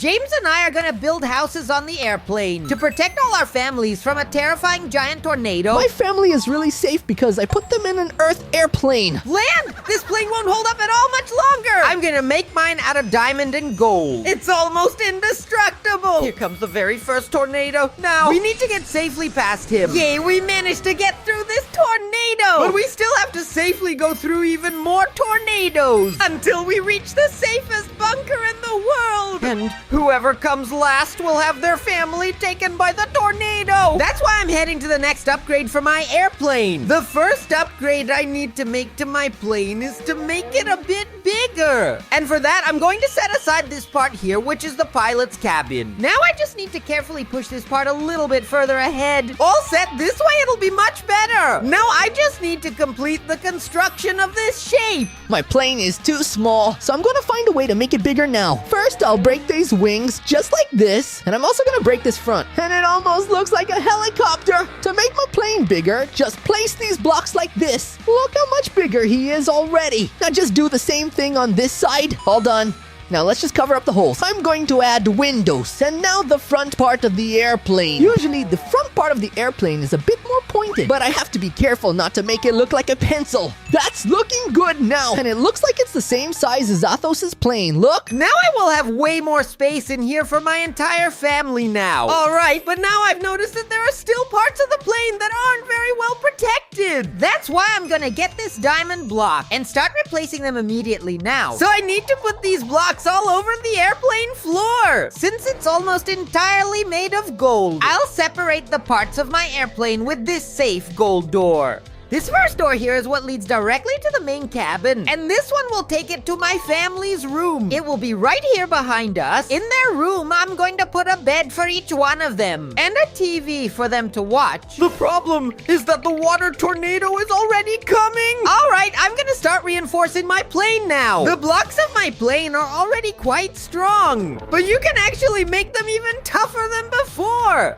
James and I are gonna build houses on the airplane to protect all our families from a terrifying giant tornado. My family is really safe because I put them in an Earth airplane. Land! This plane won't hold up at all much longer! I'm gonna make mine out of diamond and gold. It's almost indestructible! Here comes the very first tornado. Now, we need to get safely past him. Yay, we managed to get through this tornado! But we still have to safely go through even more tornadoes until we reach the safest bunker in the world! And whoever comes last will have their family taken by the tornado! That's why I'm heading to the next upgrade for my airplane. The first upgrade I need to make to my plane is to make it a bit bigger. And for that, I'm going to set aside this part here, which is the pilot's cabin. Now I just need to carefully push this part a little bit further ahead. All set, this way it'll be much better. Now I just need to complete the construction of this shape. My plane is too small, so I'm gonna find a way to make it bigger now. First, I'll break these wings just like this, and I'm also gonna break this front. And it almost looks like a helicopter. To make my plane bigger, just place these blocks like this. Look how much bigger he is already. Now just do the same thing on this side. All done. Now let's just cover up the holes. I'm going to add windows, and now the front part of the airplane. Usually the front part of the airplane is a bit more pointed, but I have to be careful not to make it look like a pencil. That's looking good now, and it looks like it's the same size as Athos's plane. Look. Now I will have way more space in here for my entire family now. All right, but now I've noticed that there are still parts of the plane that aren't very well protected. That's why I'm gonna get this diamond block and start replacing them immediately now. So I need to put these blocks all over the airplane floor. Since it's almost entirely made of gold, I'll separate the parts of my airplane with this safe gold door. This first door here is what leads directly to the main cabin, and this one will take it to my family's room. It will be right here behind us. In their room, I'm going to put a bed for each one of them, and a TV for them to watch. The problem is that the water tornado is already coming. All right, I'm gonna start reinforcing my plane now. The blocks of my plane are already quite strong, but you can actually make them even tougher than before.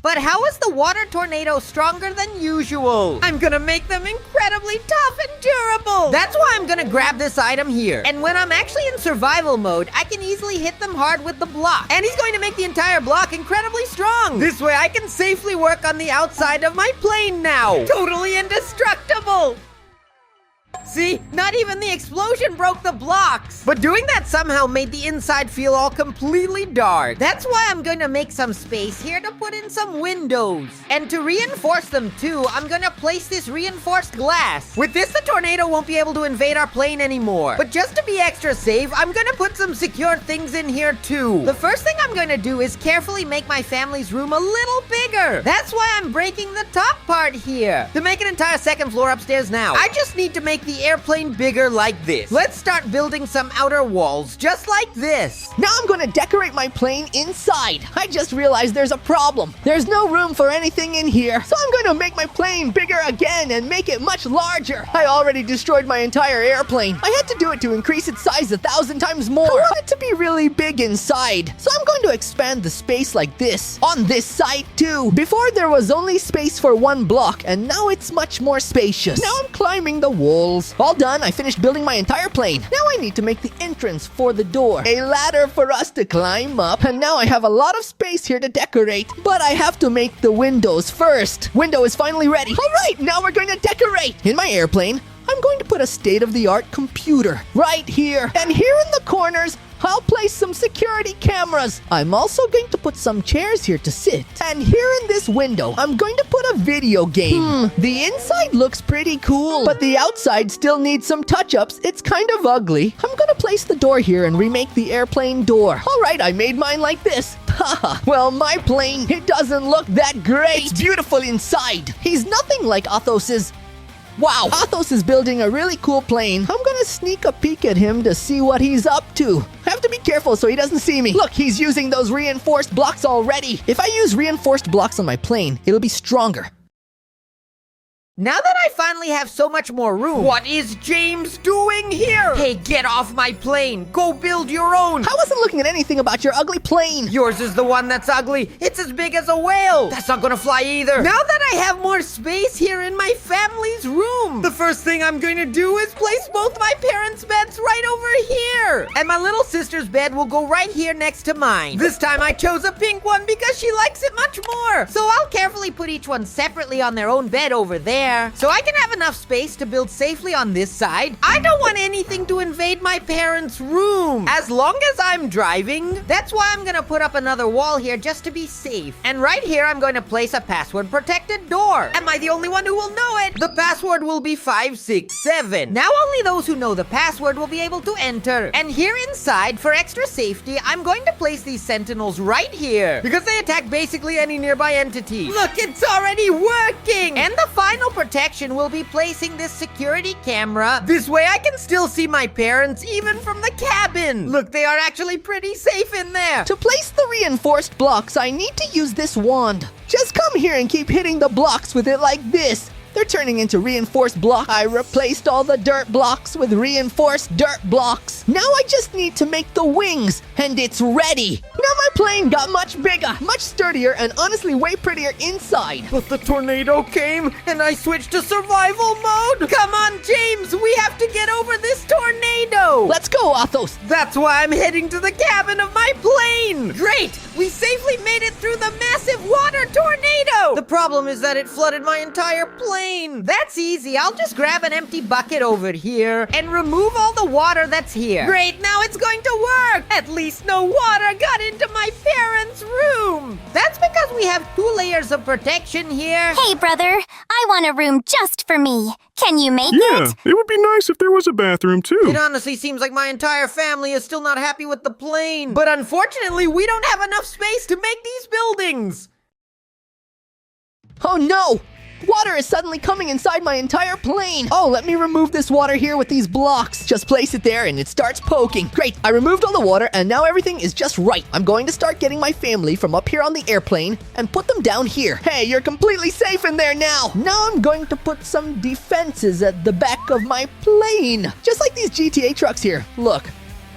But how is the water tornado stronger than usual? I'm gonna make them incredibly tough and durable. That's why I'm gonna grab this item here. And when I'm actually in survival mode, I can easily hit them hard with the block. And he's going to make the entire block incredibly strong. This way I can safely work on the outside of my plane now. Totally indestructible. See, not even the explosion broke the blocks. But doing that somehow made the inside feel all completely dark. That's why I'm going to make some space here to put in some windows. And to reinforce them too, I'm going to place this reinforced glass. With this, the tornado won't be able to invade our plane anymore. But just to be extra safe, I'm going to put some secure things in here too. The first thing I'm going to do is carefully make my family's room a little bigger. That's why I'm breaking the top part here. To make an entire second floor upstairs now, I just need to make the airplane bigger like this. Let's start building some outer walls, just like this. Now I'm going to decorate my plane inside. I just realized there's a problem. There's no room for anything in here, so I'm going to make my plane bigger again and make it much larger. I already destroyed my entire airplane. I had to do it to increase its size 1,000 times more. I want it to be really big inside, so I'm going to expand the space like this. On this side too. Before there was only space for one block, and now it's much more spacious. Now I'm climbing the walls. All done, I finished building my entire plane. Now I need to make the entrance for the door. A ladder for us to climb up. And now I have a lot of space here to decorate. But I have to make the windows first. Window is finally ready. All right, now we're going to decorate. In my airplane, I'm going to put a state-of-the-art computer right here. And here in the corners, I'll place some security cameras. I'm also going to put some chairs here to sit. And here in this window, I'm going to put a video game. The inside looks pretty cool, but the outside still needs some touch-ups. It's kind of ugly. I'm going to place the door here and remake the airplane door. All right, I made mine like this. Haha, well, my plane, it doesn't look that great. It's beautiful inside. He's nothing like Athos's. Wow, Athos is building a really cool plane. I'm gonna sneak a peek at him to see what he's up to. I have to be careful so he doesn't see me. Look, he's using those reinforced blocks already. If I use reinforced blocks on my plane, it'll be stronger. Now that I finally have so much more room, what is James doing here? Hey, get off my plane. Go build your own. I wasn't looking at anything about your ugly plane. Yours is the one that's ugly. It's as big as a whale. That's not gonna fly either. Now that I have more space here in my family's room, the first thing I'm going to do is place both my parents' beds right over here. And my little sister's bed will go right here next to mine. This time I chose a pink one because she likes it much more. So I'll carefully put each one separately on their own bed over there, so I can have enough space to build safely on this side. I don't want anything to invade my parents' room. As long as I'm driving, that's why I'm gonna put up another wall here just to be safe. And right here, I'm going to place a password-protected door. Am I the only one who will know it? The password will be 567. Now only those who know the password will be able to enter. And here inside, for extra safety, I'm going to place these sentinels right here, because they attack basically any nearby entity. Look, it's already working! And the final protection will be placing this security camera. This way I can still see my parents even from the cabin. Look, they are actually pretty safe in there. To place the reinforced blocks, I need to use this wand. Just come here and keep hitting the blocks with it like this. They're turning into reinforced blocks. I replaced all the dirt blocks with reinforced dirt blocks. Now I just need to make the wings, and it's ready. Now my plane got much bigger, much sturdier, and honestly way prettier inside. But the tornado came, and I switched to survival mode. Come on, James, we have to get over this tornado. Let's go, Athos. That's why I'm heading to the cabin of my plane. Great, we safely made it through the massive water tornado. The problem is that it flooded my entire plane. That's easy. I'll just grab an empty bucket over here and remove all the water that's here. Great, now it's going to work. At least no water got into my parents' room. That's because we have 2 layers of protection here. Hey, brother, I want a room just for me. Can you make Yeah, it? it would be nice if there was a bathroom too. It honestly seems like my entire family is still not happy with the plane. But unfortunately, we don't have enough space to make these buildings. Oh no! Water is suddenly coming inside my entire plane. Oh, let me remove this water here with these blocks. Just place it there and it starts poking. Great, I removed all the water and now everything is just right. I'm going to start getting my family from up here on the airplane and put them down here. Hey, you're completely safe in there now. Now I'm going to put some defenses at the back of my plane. Just like these GTA trucks here. Look.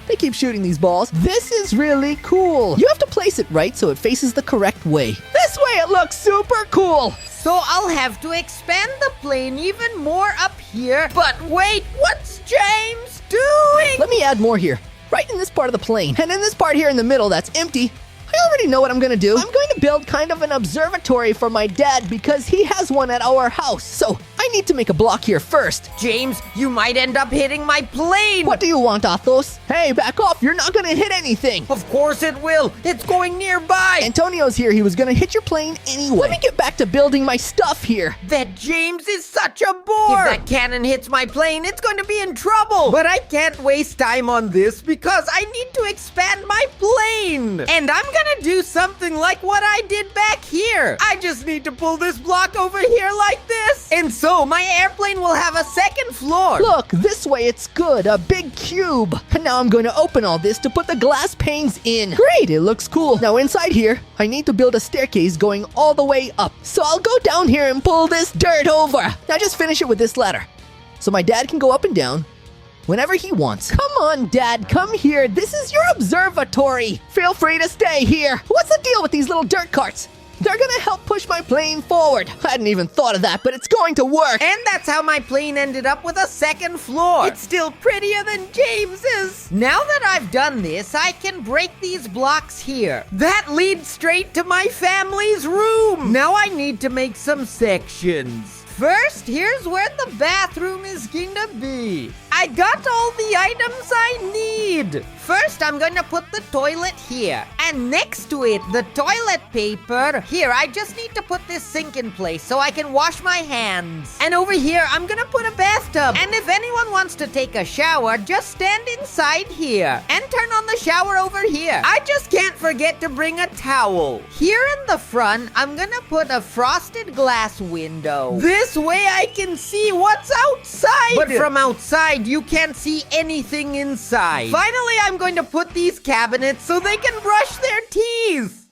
They keep shooting these balls. This is really cool. You have to place it right so it faces the correct way. This way it looks super cool. So I'll have to expand the plane even more up here. But wait, what's James doing? Let me add more here. Right in this part of the plane. And in this part here in the middle that's empty, I already know what I'm gonna do. I'm going to build kind of an observatory for my dad because he has one at our house. So I need to make a block here first. James, you might end up hitting my plane. What do you want, Athos? Hey, back off. You're not gonna hit anything. Of course it will. It's going nearby. Antonio's here. He was gonna hit your plane anyway. Let me get back to building my stuff here. That James is such a bore. If that cannon hits my plane, it's going to be in trouble. But I can't waste time on this because I need to expand my plane. And I'm gonna do something like what I did back here. I just need to pull this block over here like this. And so my airplane will have a second floor. Look, this way it's good. A big cube. And now I'm going to open all this to put the glass panes in. Great, it looks cool. Now inside here, I need to build a staircase going all the way up. So I'll go down here and pull this dirt over. Now just finish it with this ladder. So my dad can go up and down whenever he wants. Come on, Dad, come here. This is your observatory. Feel free to stay here. What's the deal with these little dirt carts? They're gonna help push my plane forward. I hadn't even thought of that, but it's going to work. And that's how my plane ended up with a second floor. It's still prettier than James's. Now that I've done this, I can break these blocks here. That leads straight to my family's room. Now I need to make some sections. First, here's where the bathroom is gonna be. I got all the items I need. First, I'm gonna put the toilet here. And next to it, the toilet paper. Here, I just need to put this sink in place so I can wash my hands. And over here, I'm gonna put a bathtub. And if anyone wants to take a shower, just stand inside here. And turn on the shower over here. I just can't forget to bring a towel. Here in the front, I'm gonna put a frosted glass window. This way I can see what's outside. But from outside, you can't see anything inside. Finally, I'm going to put these cabinets so they can brush their teeth.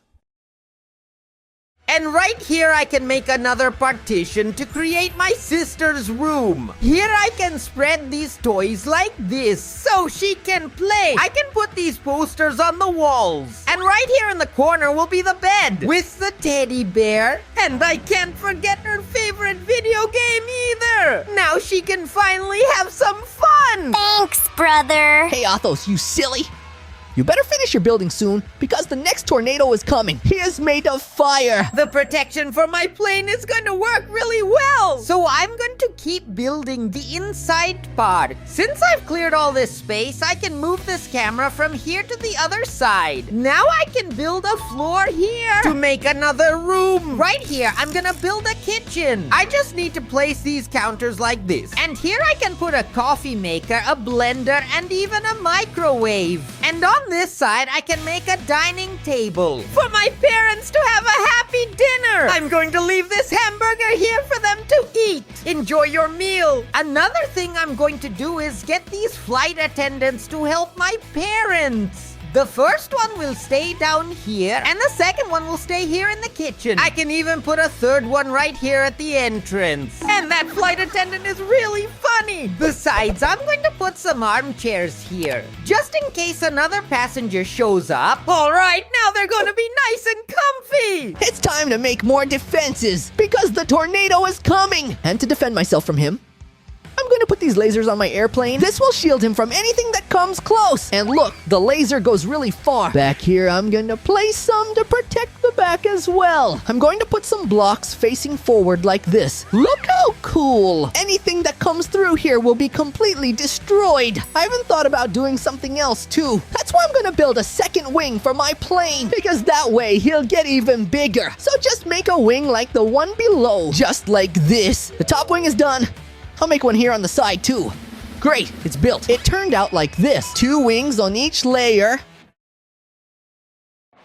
And right here, I can make another partition to create my sister's room. Here, I can spread these toys like this so she can play. I can put these posters on the walls. And right here in the corner will be the bed with the teddy bear. And I can't forget her favorite video game either. Now she can finally have some fun. Thanks, brother. Hey, Athos, you silly! You better finish your building soon, because the next tornado is coming. He is made of fire. The protection for my plane is going to work really well. So I'm going to keep building the inside part. Since I've cleared all this space, I can move this camera from here to the other side. Now I can build a floor here to make another room. Right here, I'm going to build a kitchen. I just need to place these counters like this. And here I can put a coffee maker, a blender, and even a microwave. And on this side, I can make a dining table for my parents to have a happy dinner. I'm going to leave this hamburger here for them to eat. Enjoy your meal. Another thing I'm going to do is get these flight attendants to help my parents. The first one will stay down here, and the second one will stay here in the kitchen. I can even put a third one right here at the entrance. And that flight attendant is really funny. Besides, I'm going to put some armchairs here, just in case another passenger shows up. All right, now they're going to be nice and comfy. It's time to make more defenses, because the tornado is coming. And to defend myself from him, I'm going to put these lasers on my airplane. This will shield him from anything that comes close. And look, the laser goes really far. Back here, I'm going to place some to protect the back as well. I'm going to put some blocks facing forward like this. Look how cool. Anything that comes through here will be completely destroyed. I even thought about doing something else too. That's why I'm going to build a second wing for my plane, because that way he'll get even bigger. So just make a wing like the one below, just like this. The top wing is done. I'll make one here on the side too. Great, it's built. It turned out like this. 2 wings on each layer.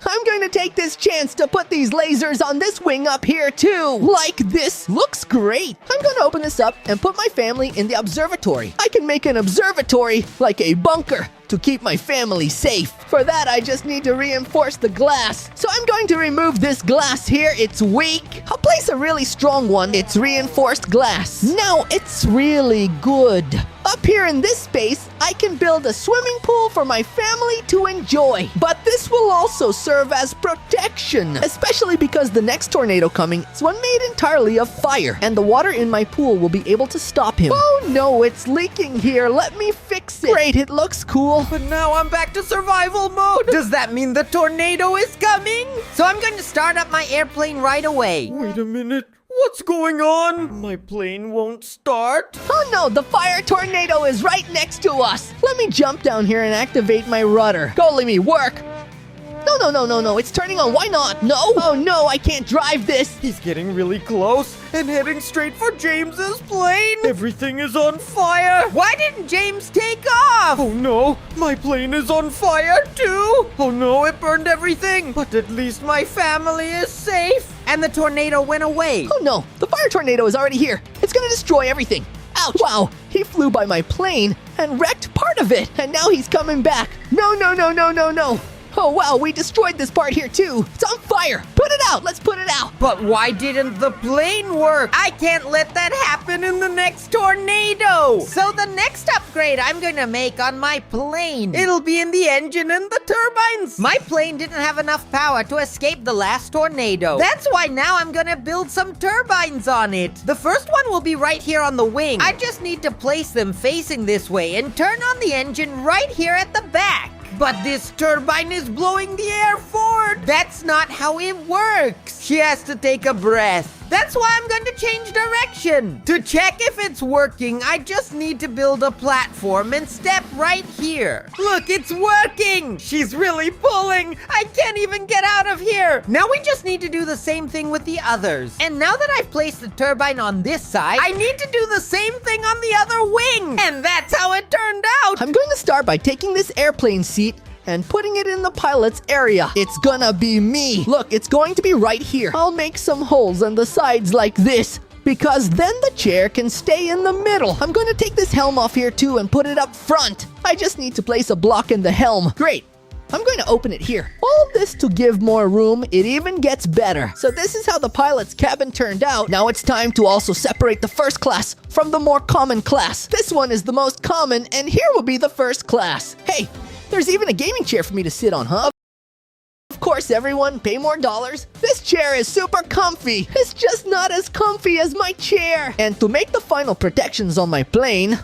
I'm going to take this chance to put these lasers on this wing up here too. Like this. Looks great. I'm going to open this up and put my family in the observatory. I can make an observatory like a bunker to keep my family safe. For that, I just need to reinforce the glass. So I'm going to remove this glass here. It's weak. I'll place a really strong one. It's reinforced glass. Now it's really good. Up here in this space, I can build a swimming pool for my family to enjoy. But this will also serve as protection, especially because the next tornado coming is one made entirely of fire, and the water in my pool will be able to stop him. Oh no, it's leaking here. Let me fix it. Great, it looks cool. But now I'm back to survival mode. Does that mean the tornado is coming? So I'm going to start up my airplane right away. Wait a minute. What's going on? My plane won't start. Oh no, the fire tornado is right next to us. Let me jump down here and activate my rudder. Go, let me work. No, it's turning on. Why not? No. Oh no, I can't drive this. He's getting really close and heading straight for James's plane. Everything is on fire. Why didn't James take off? Oh no, my plane is on fire too. Oh no, it burned everything. But at least my family is safe. And the tornado went away. Oh no, the fire tornado is already here. It's gonna destroy everything. Ouch! Wow, he flew by my plane and wrecked part of it. And now he's coming back. No. Oh wow, we destroyed this part here too. It's on fire. Put it out. Let's put it out. But why didn't the plane work? I can't let that happen in the next tornado. So the next upgrade I'm going to make on my plane, it'll be in the engine and the turbines. My plane didn't have enough power to escape the last tornado. That's why now I'm going to build some turbines on it. The first one will be right here on the wing. I just need to place them facing this way and turn on the engine right here at the back. But this turbine is blowing the air forward. That's not how it works. She has to take a breath. That's why I'm going to change direction. To check if it's working, I just need to build a platform and step right here. Look, it's working. She's really pulling. I can't even get out of here. Now we just need to do the same thing with the others. And now that I've placed the turbine on this side, I need to do the same thing on the other wing. And that's how it turned out. I'm going to start by taking this airplane seat and putting it in the pilot's area. It's gonna be me. Look, it's going to be right here. I'll make some holes on the sides like this, because then the chair can stay in the middle. I'm going to take this helm off here too and put it up front. I just need to place a block in the helm. Great. I'm going to open it here. All this to give more room. It even gets better. So this is how the pilot's cabin turned out. Now it's time to also separate the first class from the more common class. This one is the most common, and here will be the first class. Hey, there's even a gaming chair for me to sit on, huh? Of course, everyone, pay more dollars. This chair is super comfy. It's just not as comfy as my chair. And to make the final protections on my plane,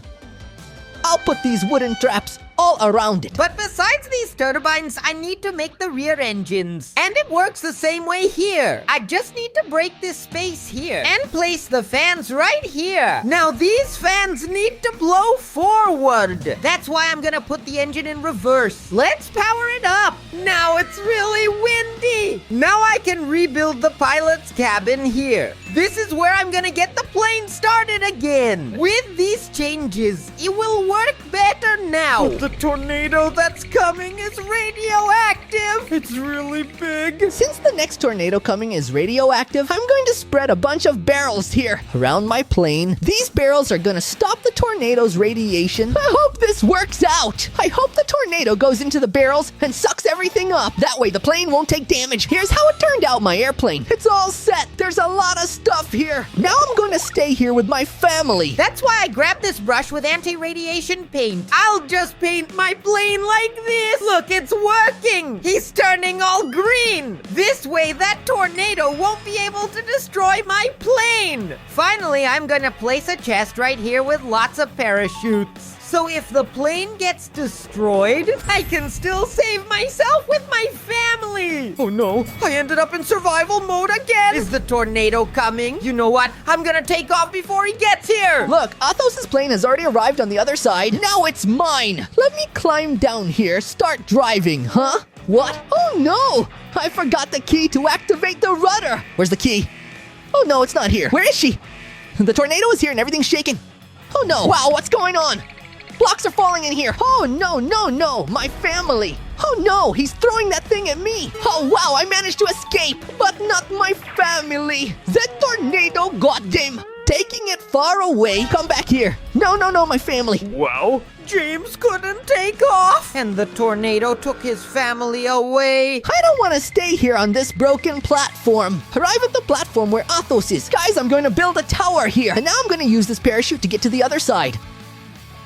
I'll put these wooden traps all around it. But besides these turbines, I need to make the rear engines. And it works the same way here. I just need to break this space here and place the fans right here. Now these fans need to blow forward. That's why I'm gonna put the engine in reverse. Let's power it up. Now it's really windy. Now I can rebuild the pilot's cabin here. This is where I'm gonna get the plane started again. With these changes, it will work better now. The tornado that's coming is radioactive. It's really big. Since the next tornado coming is radioactive, I'm going to spread a bunch of barrels here around my plane. These barrels are going to stop the tornado's radiation. I hope this works out. I hope the tornado goes into the barrels and sucks everything up. That way the plane won't take damage. Here's how it turned out, my airplane. It's all set. There's a lot of stuff here. Now I'm going to stay here with my family. That's why I grabbed this brush with anti-radiation paint. I'll just paint my plane like this. Look, it's working. He's turning all green. This way, that tornado won't be able to destroy my plane. Finally, I'm gonna place a chest right here with lots of parachutes. So if the plane gets destroyed, I can still save myself with my family. Oh no, I ended up in survival mode again. Is the tornado coming? You know what? I'm gonna take off before he gets here. Look, Athos' plane has already arrived on the other side. Now it's mine. Let me climb down here, start driving, huh? What? Oh no! I forgot the key to activate the rudder. Where's the key? Oh no, it's not here. Where is she? The tornado is here and everything's shaking. Oh no. Wow, what's going on? Blocks are falling in here. Oh no, no, no, my family. Oh no, he's throwing that thing at me. Oh wow, I managed to escape, but not my family. The tornado got them. Taking it far away. Come back here. No, no, no, my family. Wow, James couldn't take off. And the tornado took his family away. I don't want to stay here on this broken platform. Arrive at the platform where Athos is. Guys, I'm going to build a tower here. And now I'm going to use this parachute to get to the other side.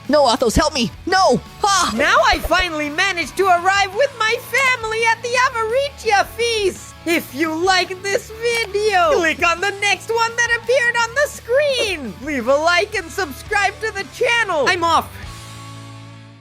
No, Athos, help me! No! Ah! Now I finally managed to arrive with my family at the Avaricia feast! If you like this video, click on the next one that appeared on the screen! Leave a like and subscribe to the channel! I'm off!